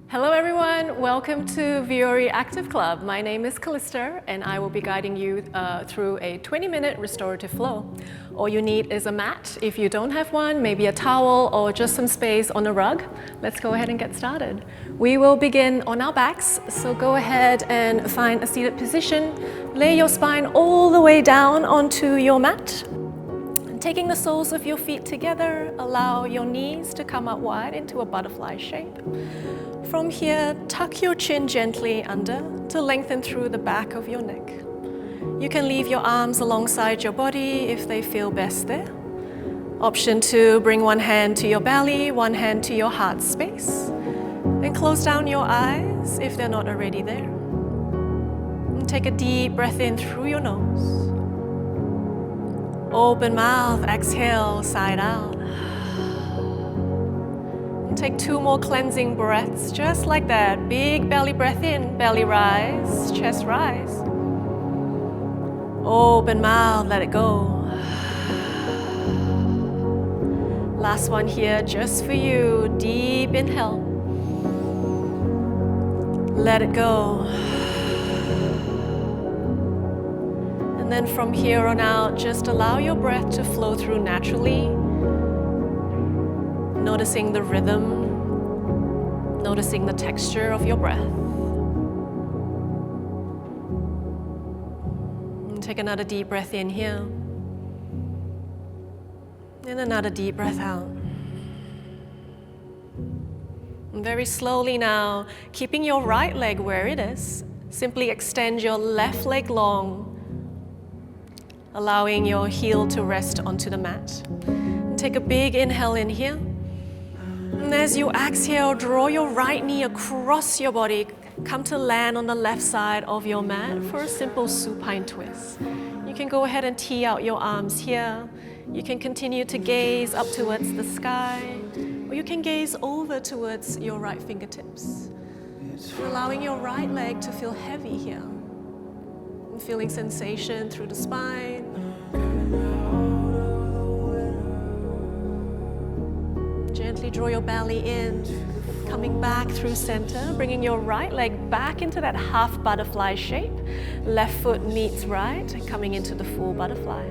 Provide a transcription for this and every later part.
Hello everyone, welcome to Viore Active Club. My name is Kalista and I will be guiding you through a 20-minute restorative flow. All you need is a mat. If you don't have one, maybe a towel or just some space on a rug. Let's go ahead and get started. We will begin on our backs, so go ahead and find a seated position. Lay your spine all the way down onto your mat. Taking the soles of your feet together, allow your knees to come up wide into a butterfly shape. From here, tuck your chin gently under to lengthen through the back of your neck. You can leave your arms alongside your body if they feel best there. Option 2, bring one hand to your belly, one hand to your heart space. And close down your eyes if they're not already there. And take a deep breath in through your nose. Open mouth, exhale, side out. Take 2 more cleansing breaths, just like that. Big belly breath in, belly rise, chest rise. Open mouth, let it go. Last one here, just for you. Deep inhale. Let it go. And then from here on out, just allow your breath to flow through naturally. Noticing the rhythm, noticing the texture of your breath. And take another deep breath in here. And another deep breath out. And very slowly now, keeping your right leg where it is, simply extend your left leg long, allowing your heel to rest onto the mat. And take a big inhale in here. And as you exhale, draw your right knee across your body. Come to land on the left side of your mat for a simple supine twist. You can go ahead and tee out your arms here. You can continue to gaze up towards the sky, or you can gaze over towards your right fingertips. Allowing your right leg to feel heavy here. And feeling sensation through the spine. Gently draw your belly in, coming back through center, bringing your right leg back into that half butterfly shape. Left foot meets right, coming into the full butterfly.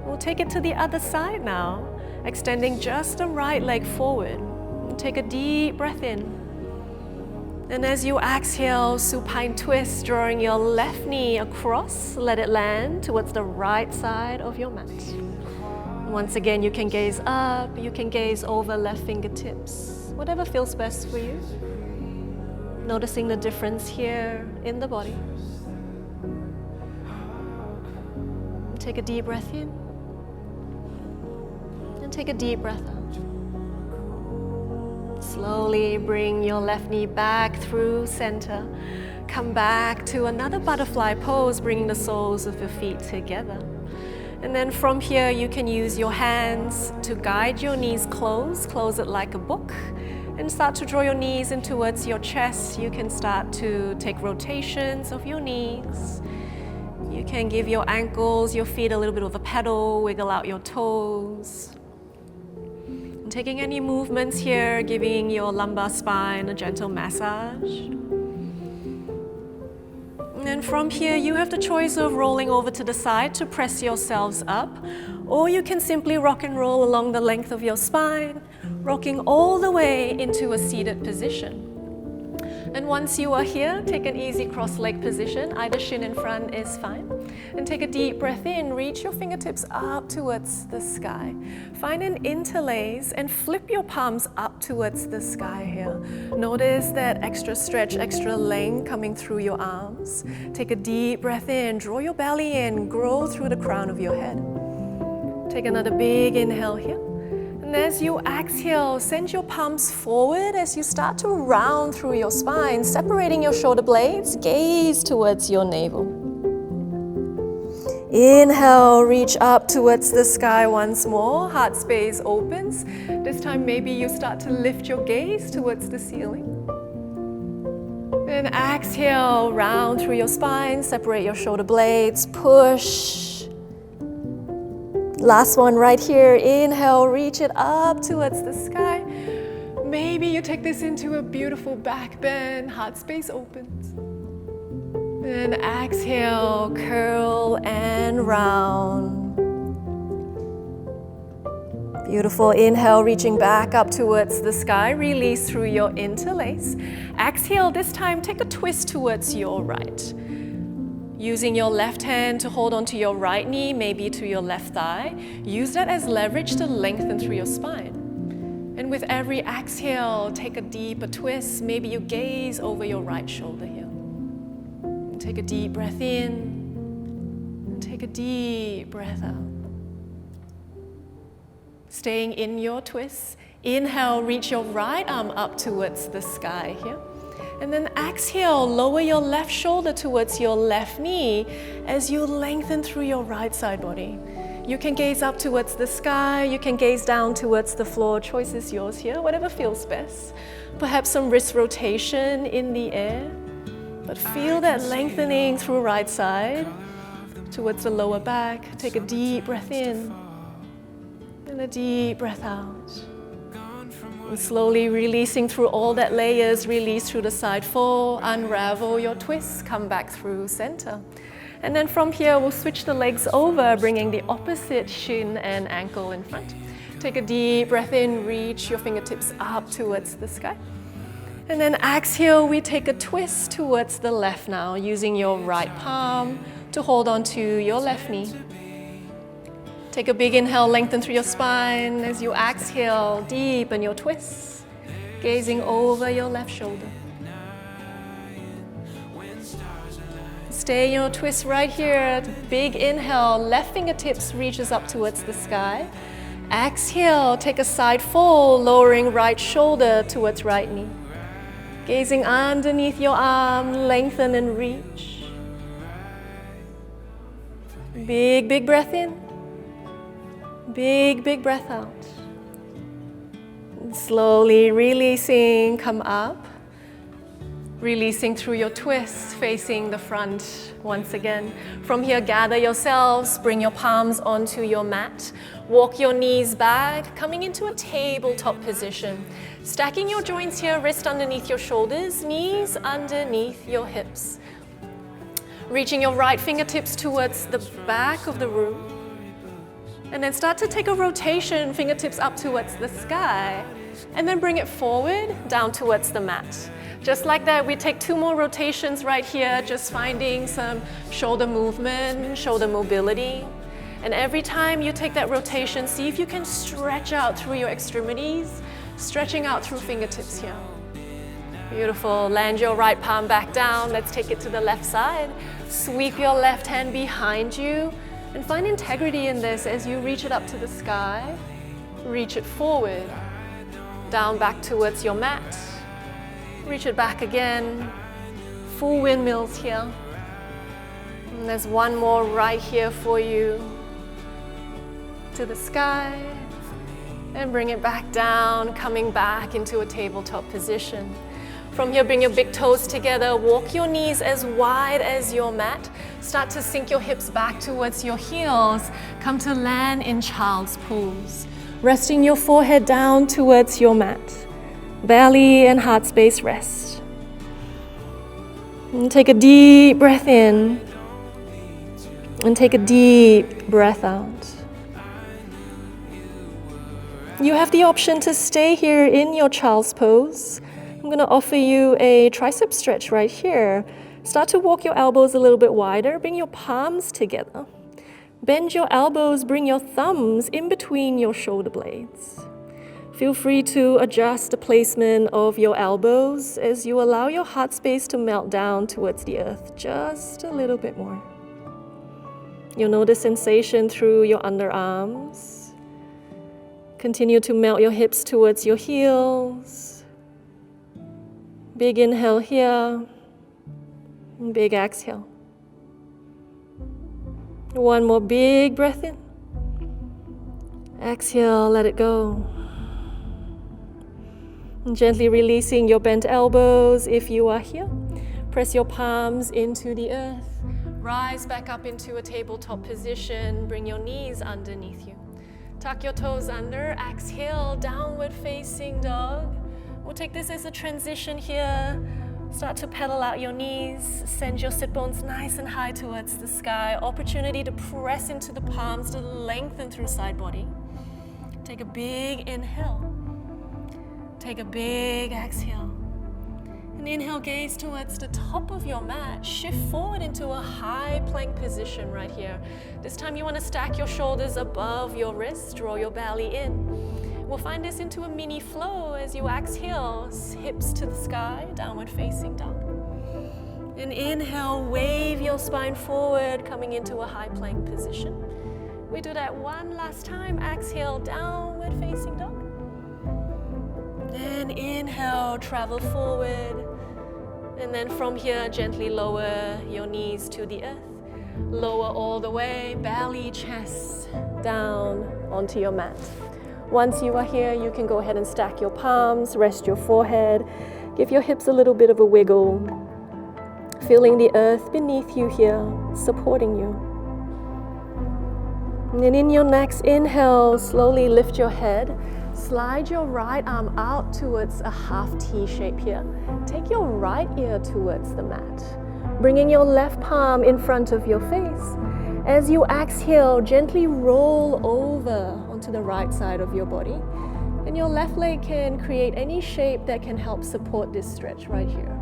We'll take it to the other side now, extending just the right leg forward. And take a deep breath in. And as you exhale, supine twist, drawing your left knee across, let it land towards the right side of your mat. Once again, you can gaze up, you can gaze over left fingertips, whatever feels best for you. Noticing the difference here in the body. Take a deep breath in, and take a deep breath out. Slowly bring your left knee back through center. Come back to another butterfly pose, bringing the soles of your feet together. And then from here, you can use your hands to guide your knees close it like a book, and start to draw your knees in towards your chest. You can start to take rotations of your knees. You can give your ankles, your feet a little bit of a pedal, wiggle out your toes. And taking any movements here, giving your lumbar spine a gentle massage. And then from here, you have the choice of rolling over to the side to press yourselves up, or you can simply rock and roll along the length of your spine, rocking all the way into a seated position. And once you are here, take an easy cross-leg position. Either shin in front is fine. And take a deep breath in. Reach your fingertips up towards the sky. Find an interlace and flip your palms up towards the sky here. Notice that extra stretch, extra length coming through your arms. Take a deep breath in. Draw your belly in. Grow through the crown of your head. Take another big inhale here. And as you exhale, send your palms forward as you start to round through your spine, separating your shoulder blades, gaze towards your navel. Inhale, reach up towards the sky once more, heart space opens. This time maybe you start to lift your gaze towards the ceiling. Then exhale, round through your spine, separate your shoulder blades, push. Last one right here. Inhale, reach it up towards the sky. Maybe you take this into a beautiful back bend, heart space opens. And exhale, curl and round. Beautiful. Inhale, reaching back up towards the sky. Release through your interlace. Exhale, this time take a twist towards your right. Using your left hand to hold onto your right knee, maybe to your left thigh. Use that as leverage to lengthen through your spine. And with every exhale, take a deeper twist. Maybe you gaze over your right shoulder here. And take a deep breath in. And take a deep breath out. Staying in your twist. Inhale, reach your right arm up towards the sky here. And then exhale, lower your left shoulder towards your left knee as you lengthen through your right side body. You can gaze up towards the sky, you can gaze down towards the floor. Choice is yours here, whatever feels best. Perhaps some wrist rotation in the air, but feel that lengthening through right side towards the lower back. Take a deep breath in and a deep breath out. And slowly releasing through all that layers, release through the side fold, unravel your twists, come back through center. And then from here, we'll switch the legs over, bringing the opposite shin and ankle in front. Take a deep breath in, reach your fingertips up towards the sky. And then exhale, we take a twist towards the left now, using your right palm to hold onto your left knee. Take a big inhale, lengthen through your spine. As you exhale, deepen your twist, gazing over your left shoulder. Stay in your twist right here. Big inhale, left fingertips reaches up towards the sky. Exhale, take a side fold, lowering right shoulder towards right knee. Gazing underneath your arm, lengthen and reach. Big, big breath in. Big, big breath out. And slowly releasing, come up. Releasing through your twist, facing the front once again. From here, gather yourselves, bring your palms onto your mat. Walk your knees back, coming into a tabletop position. Stacking your joints here, wrist underneath your shoulders, knees underneath your hips. Reaching your right fingertips towards the back of the room. And then start to take a rotation, fingertips up towards the sky. And then bring it forward, down towards the mat. Just like that, we take 2 more rotations right here, just finding some shoulder movement, shoulder mobility. And every time you take that rotation, see if you can stretch out through your extremities, stretching out through fingertips here. Beautiful. Land your right palm back down. Let's take it to the left side. Sweep your left hand behind you. And find integrity in this as you reach it up to the sky. Reach it forward. Down back towards your mat. Reach it back again. Full windmills here. And there's one more right here for you. To the sky. And bring it back down, coming back into a tabletop position. From here, bring your big toes together, walk your knees as wide as your mat. Start to sink your hips back towards your heels. Come to land in child's pose. Resting your forehead down towards your mat. Belly and heart space rest. And take a deep breath in. And take a deep breath out. You have the option to stay here in your child's pose. I'm going to offer you a tricep stretch right here. Start to walk your elbows a little bit wider. Bring your palms together. Bend your elbows, bring your thumbs in between your shoulder blades. Feel free to adjust the placement of your elbows as you allow your heart space to melt down towards the earth just a little bit more. You'll notice sensation through your underarms. Continue to melt your hips towards your heels. Big inhale here, big exhale. One more big breath in. Exhale, let it go. And gently releasing your bent elbows if you are here. Press your palms into the earth. Rise back up into a tabletop position. Bring your knees underneath you. Tuck your toes under. Exhale, downward facing dog. We'll take this as a transition here. Start to pedal out your knees. Send your sit bones nice and high towards the sky. Opportunity to press into the palms, to lengthen through side body. Take a big inhale. Take a big exhale. And inhale, gaze towards the top of your mat. Shift forward into a high plank position right here. This time you want to stack your shoulders above your wrist, draw your belly in. We'll find this into a mini flow as you exhale, hips to the sky, downward facing dog. And inhale, wave your spine forward, coming into a high plank position. We do that one last time. Exhale, downward facing dog. And inhale, travel forward. And then from here, gently lower your knees to the earth. Lower all the way, belly, chest, down onto your mat. Once you are here, you can go ahead and stack your palms, rest your forehead, give your hips a little bit of a wiggle, feeling the earth beneath you here, supporting you. And then in your next inhale, slowly lift your head. Slide your right arm out towards a half T shape here. Take your right ear towards the mat, bringing your left palm in front of your face. As you exhale, gently roll over onto the right side of your body. And your left leg can create any shape that can help support this stretch right here.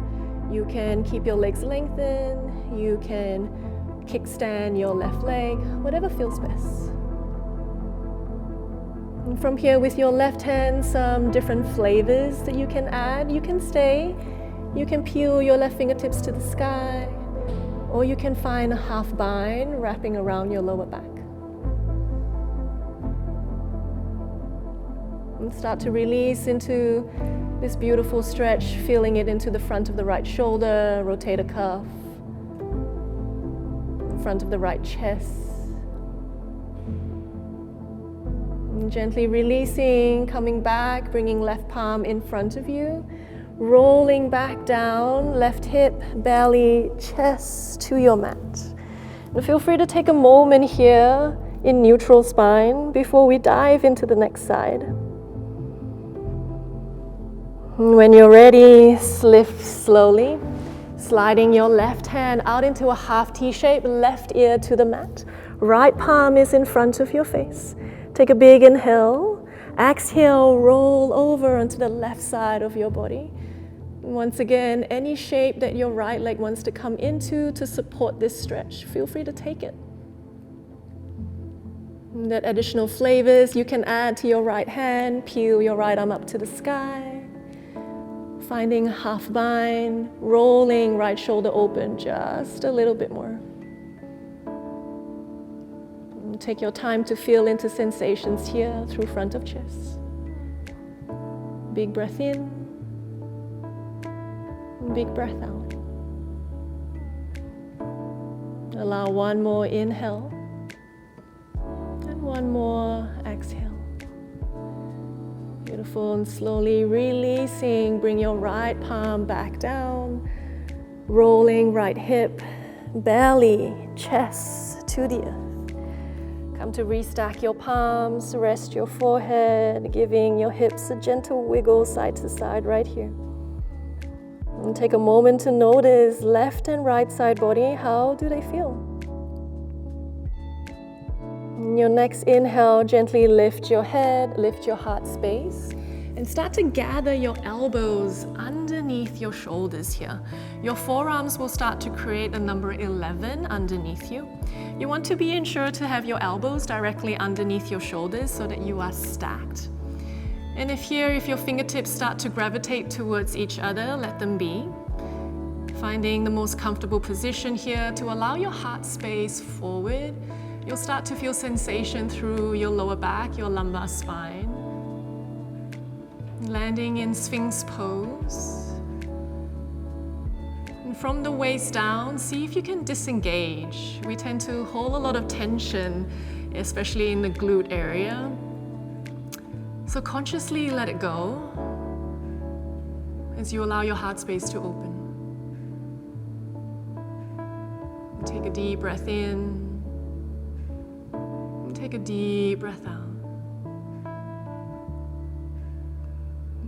You can keep your legs lengthened. You can kickstand your left leg, whatever feels best. And from here, with your left hand, some different flavors that you can add. You can stay, you can peel your left fingertips to the sky, or you can find a half bind wrapping around your lower back. And start to release into this beautiful stretch, feeling it into the front of the right shoulder, rotate a cuff, front of the right chest. And gently releasing, coming back, bringing left palm in front of you, rolling back down, left hip, belly, chest to your mat. And feel free to take a moment here in neutral spine before we dive into the next side. And when you're ready, lift slowly, sliding your left hand out into a half T shape, left ear to the mat. Right palm is in front of your face. Take a big inhale. Exhale, roll over onto the left side of your body. Once again, any shape that your right leg wants to come into to support this stretch, feel free to take it. And that additional flavors you can add to your right hand, peel your right arm up to the sky. Finding a half bind, rolling right shoulder open just a little bit more. And take your time to feel into sensations here through front of chest. Big breath in, big breath out. Allow one more inhale and one more exhale. Beautiful, and slowly releasing, bring your right palm back down, rolling right hip, belly, chest to the earth. Come to restack your palms, rest your forehead, giving your hips a gentle wiggle side to side right here. And take a moment to notice left and right side body, how do they feel? In your next inhale, gently lift your head, lift your heart space, and start to gather your elbows underneath your shoulders here. Your forearms will start to create a number 11 underneath you. You want to be ensured to have your elbows directly underneath your shoulders so that you are stacked. And if your fingertips start to gravitate towards each other, let them be. Finding the most comfortable position here to allow your heart space forward. You'll start to feel sensation through your lower back, your lumbar spine. Landing in Sphinx pose. And from the waist down, see if you can disengage. We tend to hold a lot of tension, especially in the glute area. So consciously let it go as you allow your heart space to open. Take a deep breath in. And take a deep breath out.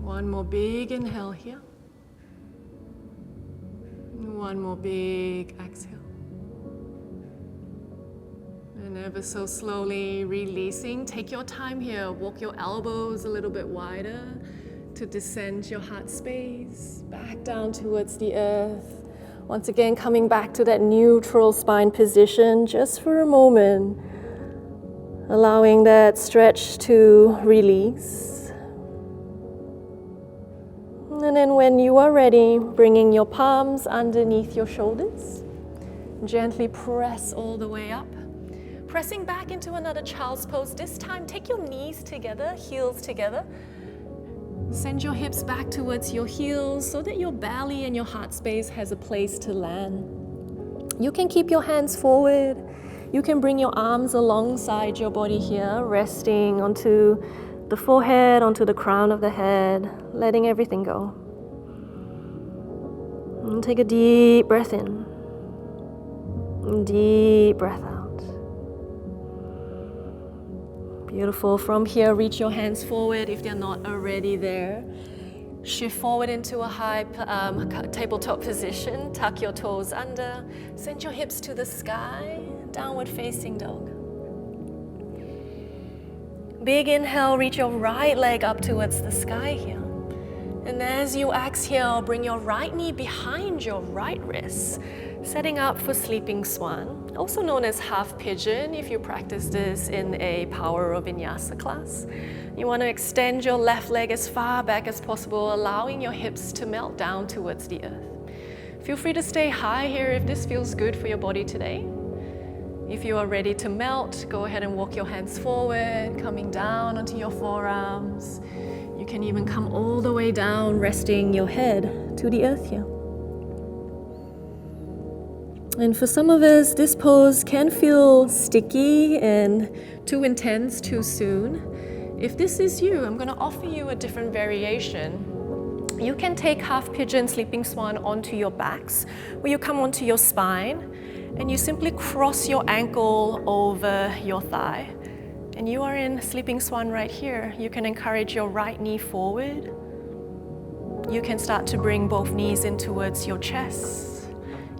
One more big inhale here. One more big exhale. And ever so slowly releasing. Take your time here. Walk your elbows a little bit wider to descend your heart space back down towards the earth. Once again, coming back to that neutral spine position just for a moment. Allowing that stretch to release. And then when you are ready, bringing your palms underneath your shoulders. Gently press all the way up. Pressing back into another child's pose. This time, take your knees together, heels together. Send your hips back towards your heels so that your belly and your heart space has a place to land. You can keep your hands forward. You can bring your arms alongside your body here, resting onto the forehead, onto the crown of the head, letting everything go. And take a deep breath in. Deep breath out. Beautiful. From here, reach your hands forward if they're not already there. Shift forward into a high tabletop position. Tuck your toes under. Send your hips to the sky. Downward facing dog. Big inhale, reach your right leg up towards the sky here. And as you exhale, bring your right knee behind your right wrist, setting up for sleeping swan, also known as half pigeon if you practice this in a power or vinyasa class. You want to extend your left leg as far back as possible, allowing your hips to melt down towards the earth. Feel free to stay high here if this feels good for your body today. If you are ready to melt, go ahead and walk your hands forward, coming down onto your forearms. You can even come all the way down, resting your head to the earth here. And for some of us, this pose can feel sticky and too intense too soon. If this is you, I'm going to offer you a different variation. You can take half pigeon, sleeping swan onto your backs, where you come onto your spine, and you simply cross your ankle over your thigh. And you are in sleeping swan right here. You can encourage your right knee forward. You can start to bring both knees in towards your chest.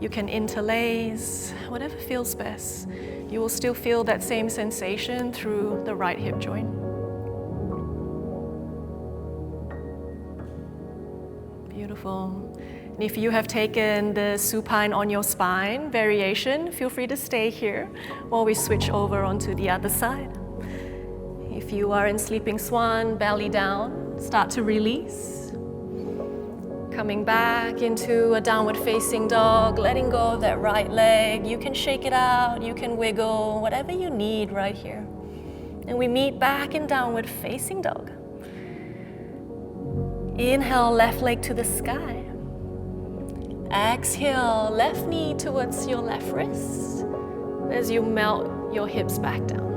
You can interlace, whatever feels best. You will still feel that same sensation through the right hip joint. Beautiful. And if you have taken the supine on your spine variation, feel free to stay here while we switch over onto the other side. If you are in sleeping swan, belly down, start to release. Coming back into a downward facing dog, letting go of that right leg. You can shake it out, you can wiggle, whatever you need right here. And we meet back in downward facing dog. Inhale, left leg to the sky. Exhale, left knee towards your left wrist as you melt your hips back down.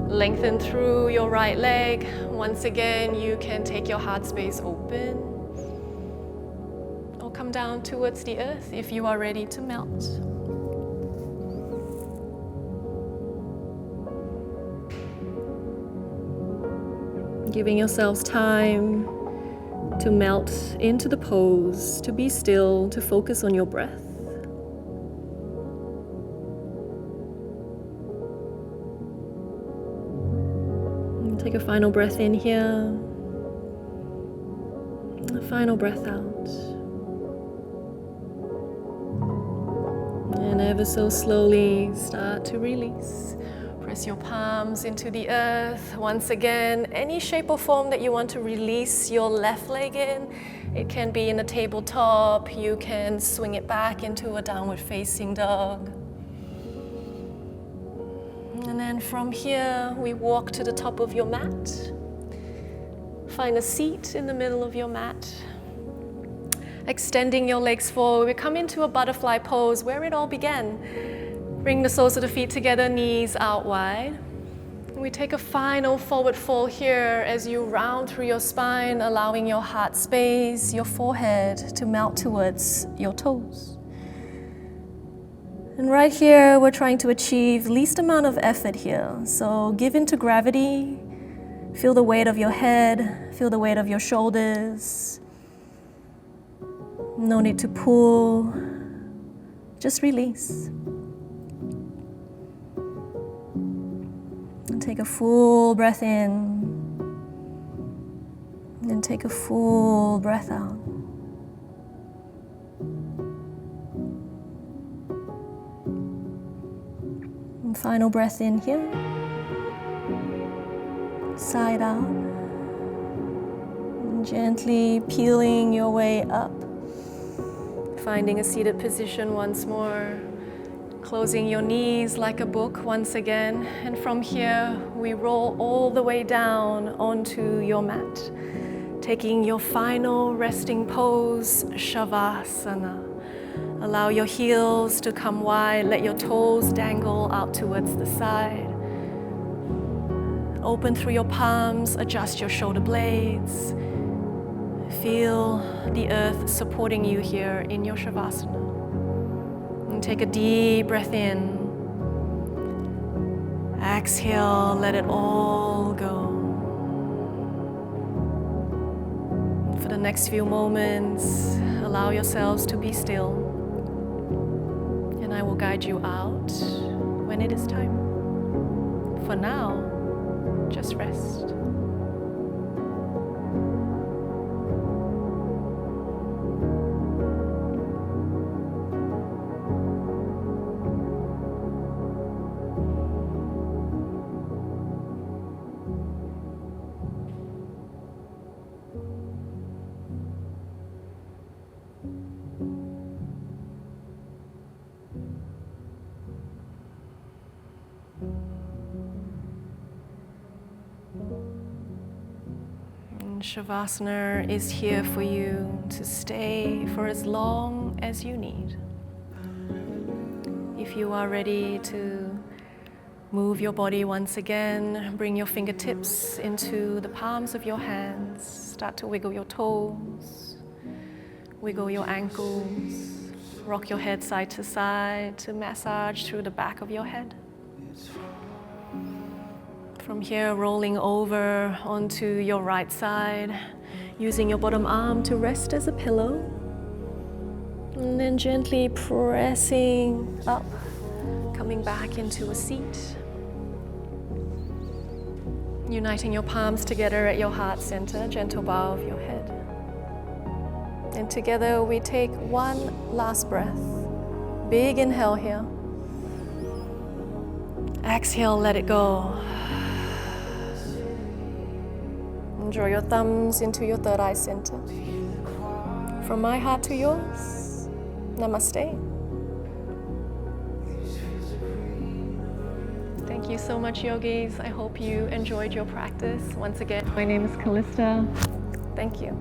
Lengthen through your right leg. Once again, you can take your heart space open or come down towards the earth if you are ready to melt. Giving yourselves time to melt into the pose, to be still, to focus on your breath. Take a final breath in here, a final breath out. And ever so slowly start to release. Press your palms into the earth. Once again, any shape or form that you want to release your left leg in. It can be in a tabletop. You can swing it back into a downward facing dog. And then from here, we walk to the top of your mat. Find a seat in the middle of your mat. Extending your legs forward, we come into a butterfly pose where it all began. Bring the soles of the feet together, knees out wide. And we take a final forward fold here as you round through your spine, allowing your heart space, your forehead to melt towards your toes. And right here, we're trying to achieve least amount of effort here. So give in to gravity, feel the weight of your head, feel the weight of your shoulders. No need to pull, just release. And take a full breath in, and take a full breath out. And final breath in here, side out, and gently peeling your way up. Finding a seated position once more, closing your knees like a book once again, and from here we roll all the way down onto your mat, taking your final resting pose, Shavasana. Allow your heels to come wide, let your toes dangle out towards the side. Open through your palms, adjust your shoulder blades. Feel the earth supporting you here in your Shavasana. And take a deep breath in. Exhale, let it all go. For the next few moments, allow yourselves to be still. And I will guide you out when it is time. For now, just rest. Shavasana is here for you to stay for as long as you need. If you are ready to move your body once again, bring your fingertips into the palms of your hands. Start to wiggle your toes, wiggle your ankles, rock your head side to side to massage through the back of your head. From here, rolling over onto your right side, using your bottom arm to rest as a pillow. And then gently pressing up, coming back into a seat. Uniting your palms together at your heart center, gentle bow of your head. And together we take one last breath. Big inhale here. Exhale, let it go. Draw your thumbs into your third eye center. From my heart to yours, namaste. Thank you so much, yogis. I hope you enjoyed your practice. Once again, my name is Kalista. Thank you.